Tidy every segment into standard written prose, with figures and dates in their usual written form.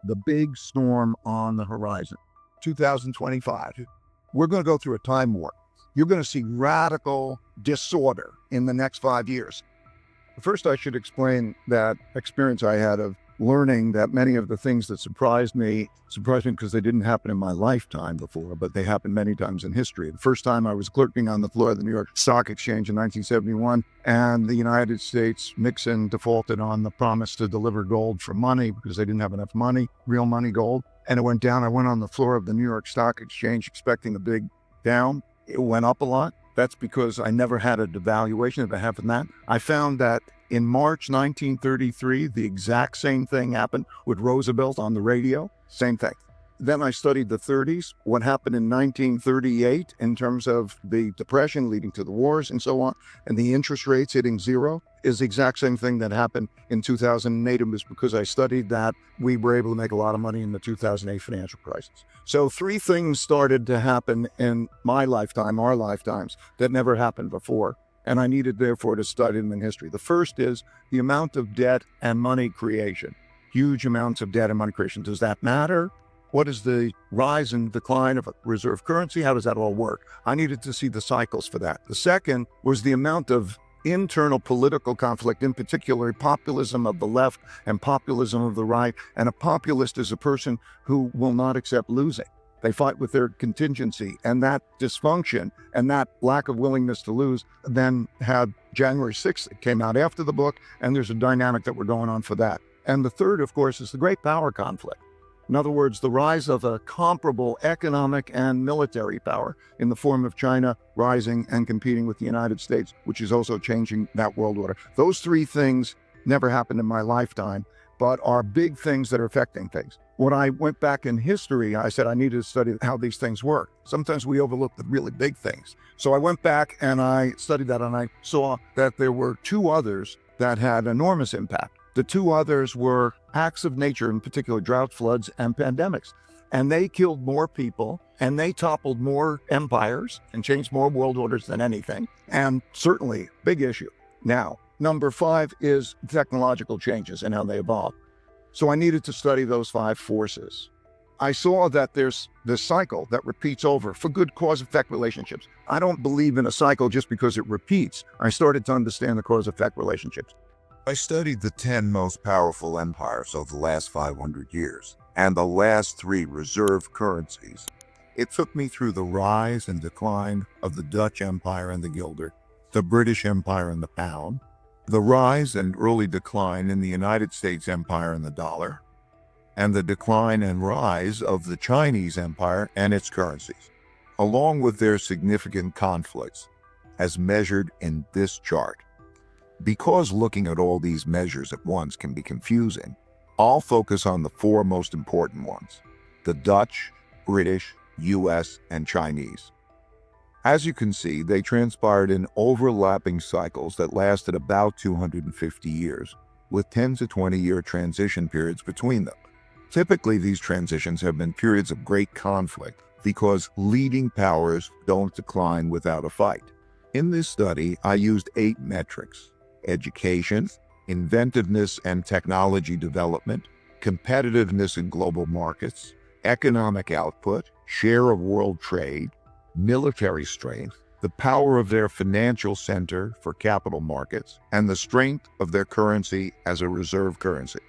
the big storm on the horizon, 2025. We're going to go through a time warp. You're going to see radical disorder in the next 5 years. First, I should explain that experience I had of learning that many of the things that surprised me because they didn't happen in my lifetime before, but they happened many times in history. The first time I was clerking on the floor of the New York Stock Exchange in 1971, and the United States, Nixon defaulted on the promise to deliver gold for money because they didn't have enough money, real money, gold. And it went down. I went on the floor of the New York Stock Exchange expecting a big down. It went up a lot. That's because I never had a devaluation. If it happened that, I found that in March 1933, the exact same thing happened with Roosevelt on the radio, same thing. Then I studied the 30s, what happened in 1938 in terms of the depression leading to the wars and so on, and the interest rates hitting zero is the exact same thing that happened in 2008. It was because I studied that we were able to make a lot of money in the 2008 financial crisis. So 3 things started to happen in my lifetime, our lifetimes, that never happened before. And I needed, therefore, to study them in history. The first is the amount of debt and money creation. Huge amounts of debt and money creation. Does that matter? What is the rise and decline of a reserve currency? How does that all work? I needed to see the cycles for that. The second was the amount of internal political conflict, in particular populism of the left and populism of the right. And a populist is a person who will not accept losing. They fight with their contingency, and that dysfunction and that lack of willingness to lose then had January 6th. It came out after the book, and there's a dynamic that we're going on for that. And the third, of course, is the great power conflict. In other words, the rise of a comparable economic and military power in the form of China rising and competing with the United States, which is also changing that world order. Those 3 things never happened in my lifetime, but are big things that are affecting things. When I went back in history, I said I needed to study how these things work. Sometimes we overlook the really big things. So I went back and I studied that, and I saw that there were 2 others that had enormous impact. The 2 others were acts of nature, in particular drought, floods, and pandemics. And they killed more people, and they toppled more empires and changed more world orders than anything. And certainly, big issue. Now, number 5 is technological changes and how they evolve. So I needed to study those 5 forces. I saw that there's this cycle that repeats over for good cause-effect relationships. I don't believe in a cycle just because it repeats. I started to understand the cause-effect relationships. I studied the 10 most powerful empires of the last 500 years and the last 3 reserve currencies. It took me through the rise and decline of the Dutch Empire and the guilder, the British Empire and the pound, the rise and early decline in the United States Empire and the dollar, and the decline and rise of the Chinese Empire and its currencies, along with their significant conflicts, as measured in this chart. Because looking at all these measures at once can be confusing, I'll focus on the 4 most important ones: the Dutch, British, US, and Chinese. As you can see, they transpired in overlapping cycles that lasted about 250 years, with 10 to 20-year transition periods between them. Typically, these transitions have been periods of great conflict because leading powers don't decline without a fight. In this study, I used 8 metrics: education, inventiveness and technology development, competitiveness in global markets, economic output, share of world trade, military strength, the power of their financial center for capital markets, and the strength of their currency as a reserve currency.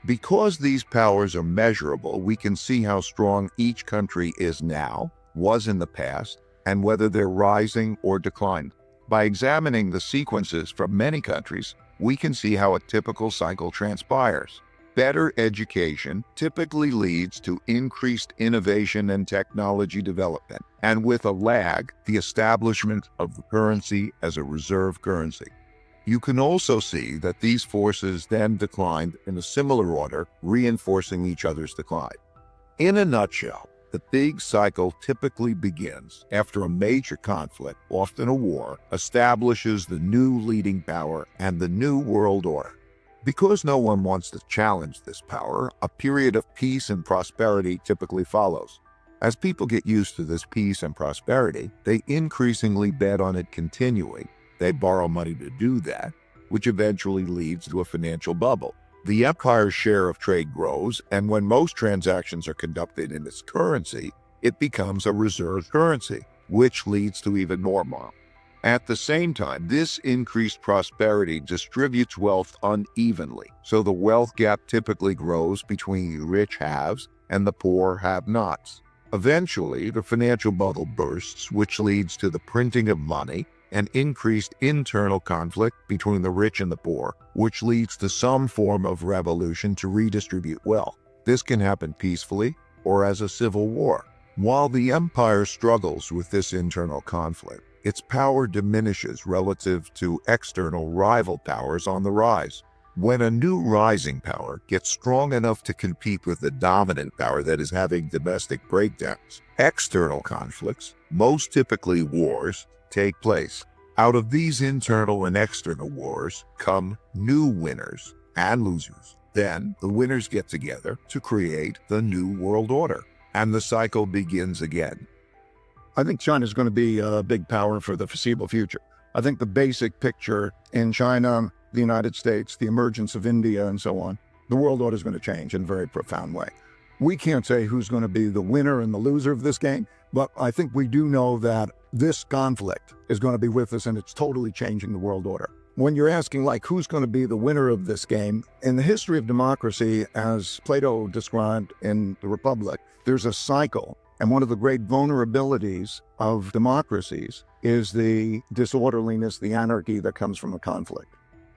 Because these powers are measurable, we can see how strong each country is now, was in the past, and whether they're rising or declining. By examining the sequences from many countries, we can see how a typical cycle transpires. Better education typically leads to increased innovation and technology development, and with a lag, the establishment of the currency as a reserve currency. You can also see that these forces then declined in a similar order, reinforcing each other's decline. In a nutshell, the big cycle typically begins after a major conflict, often a war, establishes the new leading power and the new world order. Because no one wants to challenge this power, a period of peace and prosperity typically follows. As people get used to this peace and prosperity, they increasingly bet on it continuing. They borrow money to do that, which eventually leads to a financial bubble. The empire's share of trade grows, and when most transactions are conducted in its currency, it becomes a reserve currency, which leads to even more money. At the same time, this increased prosperity distributes wealth unevenly, so the wealth gap typically grows between the rich haves and the poor have-nots. Eventually, the financial bubble bursts, which leads to the printing of money and increased internal conflict between the rich and the poor, which leads to some form of revolution to redistribute wealth. This can happen peacefully or as a civil war. While the empire struggles with this internal conflict, its power diminishes relative to external rival powers on the rise. When a new rising power gets strong enough to compete with the dominant power that is having domestic breakdowns, external conflicts, most typically wars, take place. Out of these internal and external wars come new winners and losers. Then the winners get together to create the new world order, and the cycle begins again. I think China is going to be a big power for the foreseeable future. I think the basic picture in China, the United States, the emergence of India, and so on, the world order is going to change in a very profound way. We can't say who's going to be the winner and the loser of this game, but I think we do know that this conflict is going to be with us, and it's totally changing the world order. When you're asking, like, who's going to be the winner of this game, in the history of democracy, as Plato described in the Republic, there's a cycle. And one of the great vulnerabilities of democracies is the disorderliness, the anarchy that comes from a conflict.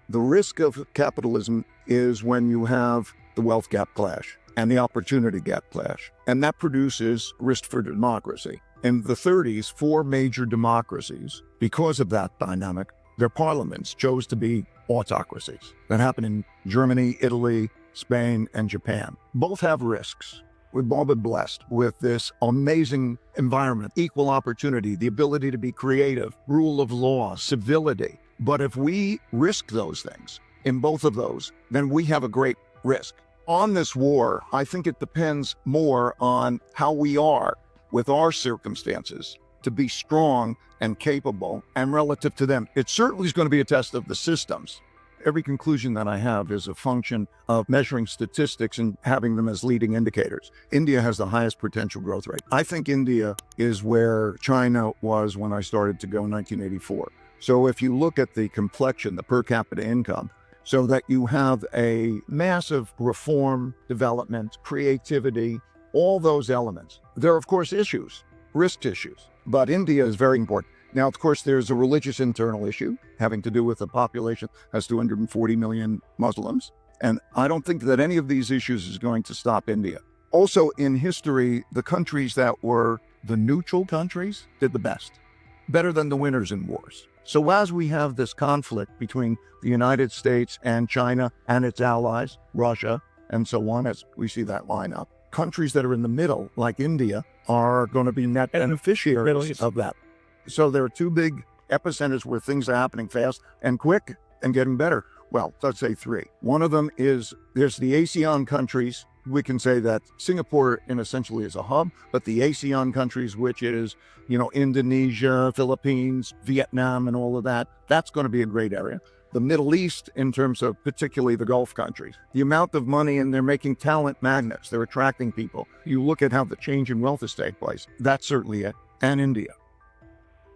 The risk of capitalism is when you have the wealth gap clash and the opportunity gap clash, and that produces risk for democracy. In the 30s, 4 major democracies, because of that dynamic, their parliaments chose to be autocracies. That happened in Germany, Italy, Spain, and Japan. Both have risks. We've all been blessed with this amazing environment, equal opportunity, the ability to be creative, rule of law, civility. But if we risk those things in both of those, then we have a great risk. On this war, I think it depends more on how we are with our circumstances to be strong and capable and relative to them. It certainly is going to be a test of the systems. Every conclusion that I have is a function of measuring statistics and having them as leading indicators. India has the highest potential growth rate. I think India is where China was when I started to go in 1984. So if you look at the complexion, the per capita income, so that you have a massive reform, development, creativity, all those elements. There are, of course, issues, risk issues, but India is very important. Now, of course, there's a religious internal issue having to do with a population has 240 million Muslims. And I don't think that any of these issues is going to stop India. Also, in history, the countries that were the neutral countries did the best, better than the winners in wars. So as we have this conflict between the United States and China and its allies, Russia, and so on, as we see that line up, countries that are in the middle, like India, are going to be net beneficiaries of that. So there are 2 big epicenters where things are happening fast and quick and getting better. Well, let's say 3. One of them is there's the ASEAN countries. We can say that Singapore in essentially is a hub, but the ASEAN countries, which is, Indonesia, Philippines, Vietnam, and all of that, that's going to be a great area. The Middle East, in terms of particularly the Gulf countries, the amount of money, and they're making talent magnets. They're attracting people. You look at how the change in wealth has taken place. That's certainly it. And India.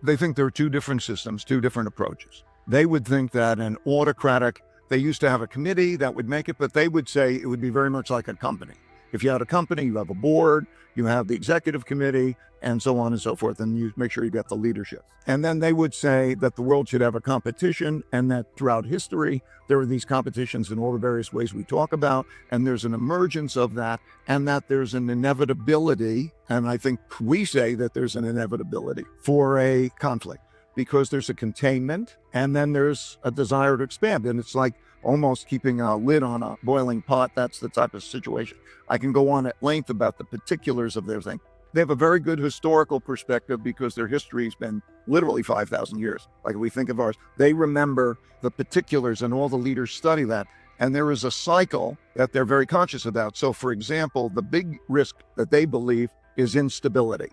They think there are 2 different systems, 2 different approaches. They would think that an autocratic, they used to have a committee that would make it, but they would say it would be very much like a company. If you had a company, you have a board, you have the executive committee, and so on and so forth, and you make sure you get the leadership. And then they would say that the world should have a competition, and that throughout history, there are these competitions in all the various ways we talk about, and there's an emergence of that, and that there's an inevitability, and I think we say that there's an inevitability for a conflict, because there's a containment, and then there's a desire to expand, and it's like almost keeping a lid on a boiling pot. That's the type of situation. I can go on at length about the particulars of their thing. They have a very good historical perspective because their history has been literally 5,000 years. Like we think of ours, they remember the particulars and all the leaders study that. And there is a cycle that they're very conscious about. So for example, the big risk that they believe is instability.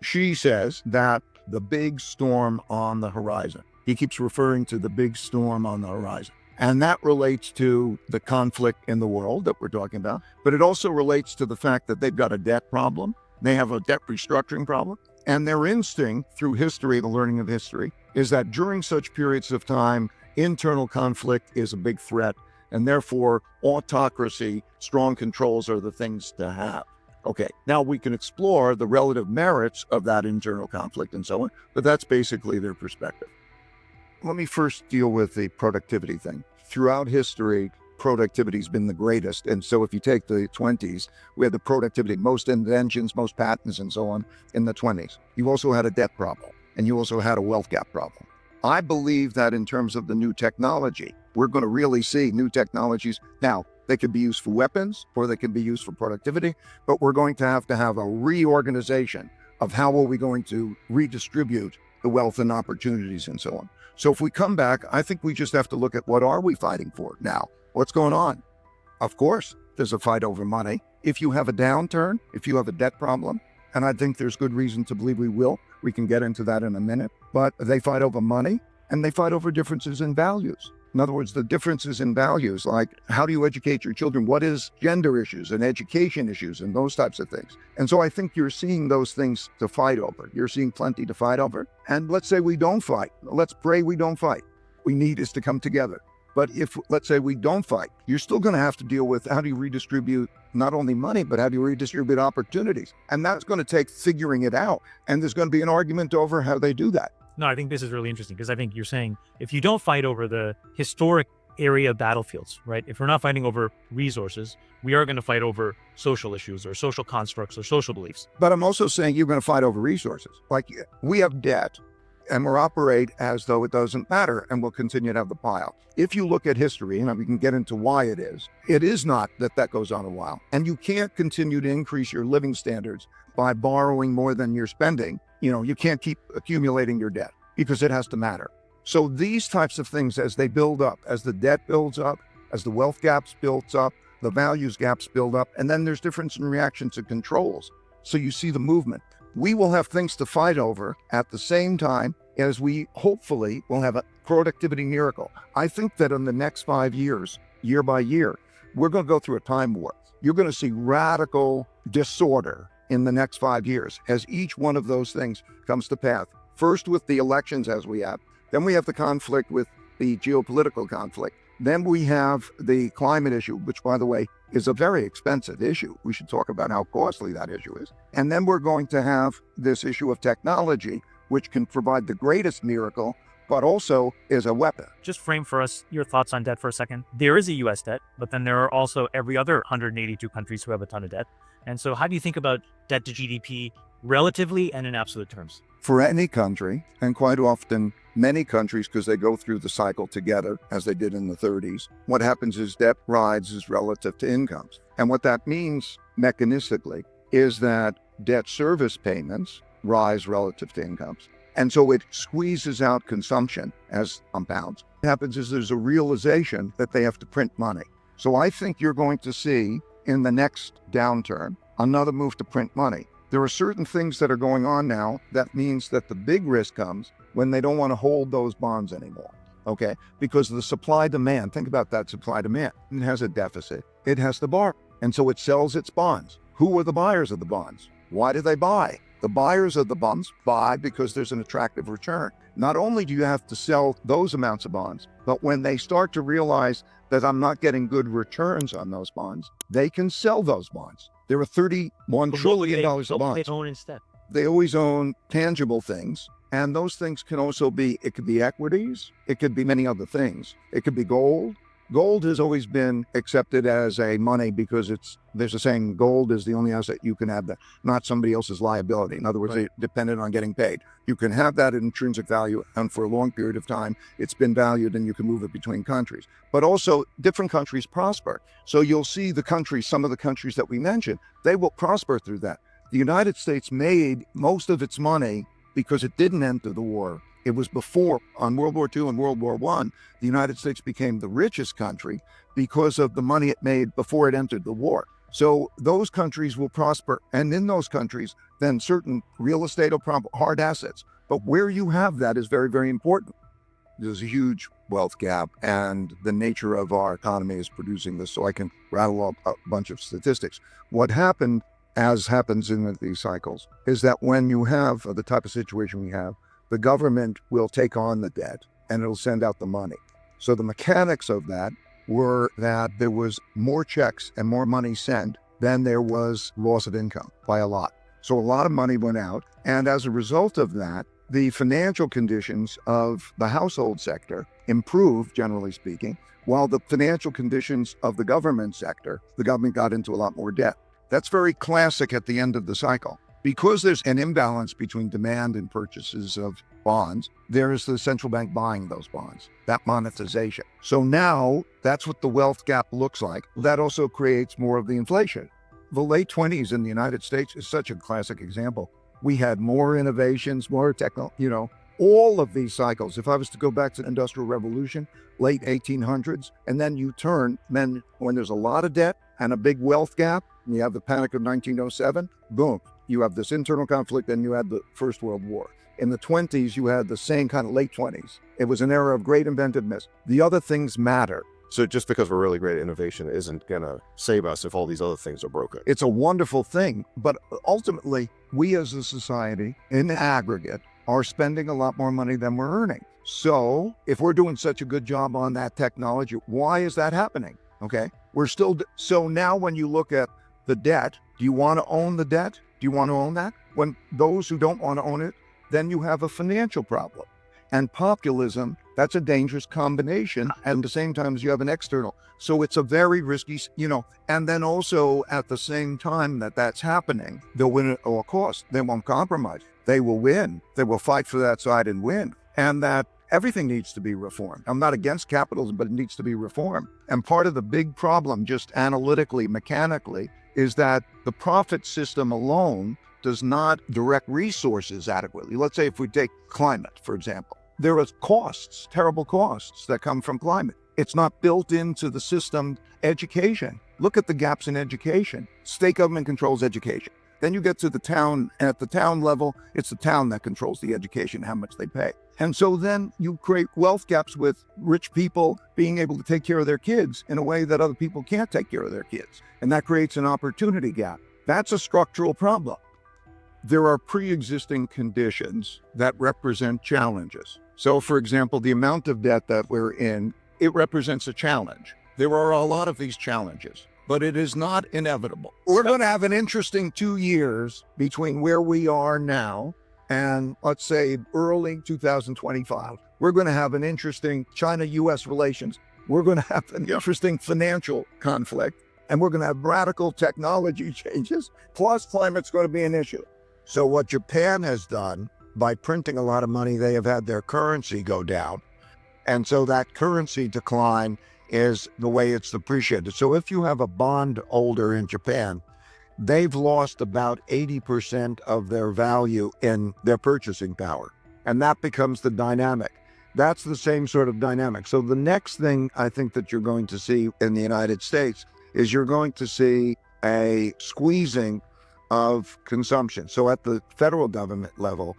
Xi says that the big storm on the horizon, he keeps referring to the big storm on the horizon. And that relates to the conflict in the world that we're talking about, but it also relates to the fact that they've got a debt problem. They have a debt restructuring problem. And their instinct through history, the learning of history, is that during such periods of time, internal conflict is a big threat. And therefore, autocracy, strong controls are the things to have. Okay, now we can explore the relative merits of that internal conflict and so on, but that's basically their perspective. Let me first deal with the productivity thing. Throughout history, productivity's been the greatest. And so if you take the 20s, we had the productivity, most inventions, most patents and so on in the 20s. You also had a debt problem, and you also had a wealth gap problem. I believe that in terms of the new technology, we're going to really see new technologies. Now, they could be used for weapons or they can be used for productivity, but we're going to have a reorganization of how are we going to redistribute the wealth and opportunities and so on. So if we come back, I think we just have to look at what are we fighting for now? What's going on? Of course, there's a fight over money. If you have a downturn, if you have a debt problem, and I think there's good reason to believe we will, we can get into that in a minute, but they fight over money and they fight over differences in values. In other words, the differences in values, like how do you educate your children? What is gender issues and education issues and those types of things? And so I think you're seeing those things to fight over. You're seeing plenty to fight over. And let's say we don't fight. Let's pray we don't fight. We need is to come together. But if, let's say we don't fight, you're still going to have to deal with how do you redistribute not only money, but how do you redistribute opportunities? And that's going to take figuring it out. And there's going to be an argument over how they do that. No, I think this is really interesting because I think you're saying if you don't fight over the historic area battlefields, right? If we're not fighting over resources, we are going to fight over social issues or social constructs or social beliefs. But I'm also saying you're going to fight over resources. Like we have debt and we'll operate as though it doesn't matter and we'll continue to have the pile. If you look at history, and we can get into why it is not that goes on a while. And you can't continue to increase your living standards by borrowing more than you're spending. You can't keep accumulating your debt because it has to matter. So these types of things, as they build up, as the debt builds up, as the wealth gaps builds up, the values gaps build up, and then there's difference in reaction to controls. So you see the movement. We will have things to fight over at the same time as we hopefully will have a productivity miracle. I think that in the next 5 years, year by year, we're going to go through a time warp. You're going to see radical disorder in the next 5 years as each one of those things comes to pass. First with the elections as we have, then we have the conflict with the geopolitical conflict. Then we have the climate issue, which, by the way, is a very expensive issue. We should talk about how costly that issue is. And then we're going to have this issue of technology, which can provide the greatest miracle, but also is a weapon. Just frame for us your thoughts on debt for a second. There is a US debt, but then there are also every other 182 countries who have a ton of debt. And so how do you think about debt to GDP relatively and in absolute terms? For any country, and quite often many countries, because they go through the cycle together, as they did in the 30s, what happens is debt rises relative to incomes. And what that means mechanistically is that debt service payments rise relative to incomes. And so it squeezes out consumption as compounds. What happens is there's a realization that they have to print money. So I think you're going to see in the next downturn another move to print money. There are certain things that are going on now that means that the big risk comes when they don't want to hold those bonds anymore, okay? Because the supply-demand, think about that supply-demand. It has a deficit. It has to borrow, and so it sells its bonds. Who are the buyers of the bonds? Why do they buy? The buyers of the bonds buy because there's an attractive return. Not only do you have to sell those amounts of bonds, but when they start to realize that I'm not getting good returns on those bonds, they can sell those bonds. There are $31 trillion of bonds. They own instead. They always own tangible things. And those things can also be, it could be equities. It could be many other things. It could be gold. Gold has always been accepted as a money because there's a saying, gold is the only asset you can have, that not somebody else's liability. In other words, Right. They dependent on getting paid. You can have that at intrinsic value, and for a long period of time, it's been valued and you can move it between countries. But also, different countries prosper. So you'll see the countries, some of the countries that we mentioned, they will prosper through that. The United States made most of its money because it didn't enter the war. It was before, on World War II and World War I, the United States became the richest country because of the money it made before it entered the war. So those countries will prosper. And in those countries, then certain real estate or hard assets. But where you have that is very, very important. there's a huge wealth gap, and the nature of our economy is producing this. So I can rattle off a bunch of statistics. What happened, as happens in these cycles, is that when you have the type of situation we have, the government will take on the debt and it'll send out the money. So the mechanics of that were that there was more checks and more money sent than there was loss of income by a lot. So a lot of money went out. And as a result of that, the financial conditions of the household sector improved, generally speaking, while the financial conditions of the government sector, the government got into a lot more debt. That's very classic at the end of the cycle. Because there's an imbalance between demand and purchases of bonds, there is the central bank buying those bonds, that monetization. So now that's what the wealth gap looks like. That also creates more of the inflation. The late 20s in the United States is such a classic example. We had more innovations, more technology, all of these cycles. If I was to go back to the Industrial Revolution, late 1800s, and then then when there's a lot of debt and a big wealth gap, and you have the Panic of 1907, boom, you have this internal conflict, and you had the First World War. In the 20s, you had the same kind of late 20s. It was an era of great inventiveness. The other things matter. So just because we're really great at innovation isn't going to save us if all these other things are broken. It's a wonderful thing, but ultimately, we as a society, in aggregate, are spending a lot more money than we're earning. So if we're doing such a good job on that technology, why is that happening? Okay, so now when you look at the debt, do you want to own the debt? Do you want to own that? When those who don't want to own it, then you have a financial problem. And populism, that's a dangerous combination. And at the same time, you have an external. So it's a very risky, and then also at the same time that's happening, they'll win at all costs. They won't compromise. They will win. They will fight for that side and win. And that everything needs to be reformed. I'm not against capitalism, but it needs to be reformed. And part of the big problem, just analytically, mechanically, is that the profit system alone does not direct resources adequately. Let's say if we take climate, for example, there are costs, terrible costs that come from climate. It's not built into the system. Education. Look at the gaps in education. State government controls education. Then you get to the town, and at the town level, it's the town that controls the education, how much they pay. And so then you create wealth gaps with rich people being able to take care of their kids in a way that other people can't take care of their kids. And that creates an opportunity gap. That's a structural problem. There are pre-existing conditions that represent challenges. So, for example, the amount of debt that we're in, it represents a challenge. There are a lot of these challenges, but it is not inevitable. We're going to have an interesting 2 years between where we are now and, let's say, early 2025. We're going to have an interesting China-U.S. relations. We're going to have an interesting financial conflict, and we're going to have radical technology changes, plus climate's going to be an issue. So what Japan has done, by printing a lot of money, they have had their currency go down. And so that currency decline is the way it's depreciated. So if you have a bond holder in Japan, they've lost about 80% of their value in their purchasing power. And that becomes the dynamic. That's the same sort of dynamic. So the next thing I think that you're going to see in the United States is you're going to see a squeezing of consumption. So at the federal government level,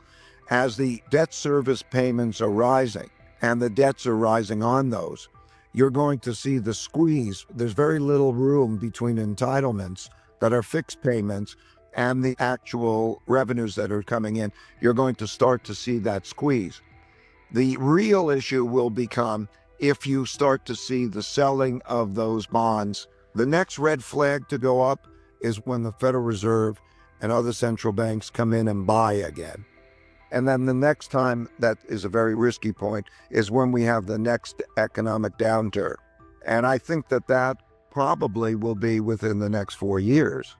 as the debt service payments are rising and the debts are rising on those, you're going to see the squeeze. There's very little room between entitlements that are fixed payments and the actual revenues that are coming in. You're going to start to see that squeeze. The real issue will become if you start to see the selling of those bonds. The next red flag to go up is when the Federal Reserve and other central banks come in and buy again. And then the next time, that is a very risky point, is when we have the next economic downturn. And I think that probably will be within the next 4 years.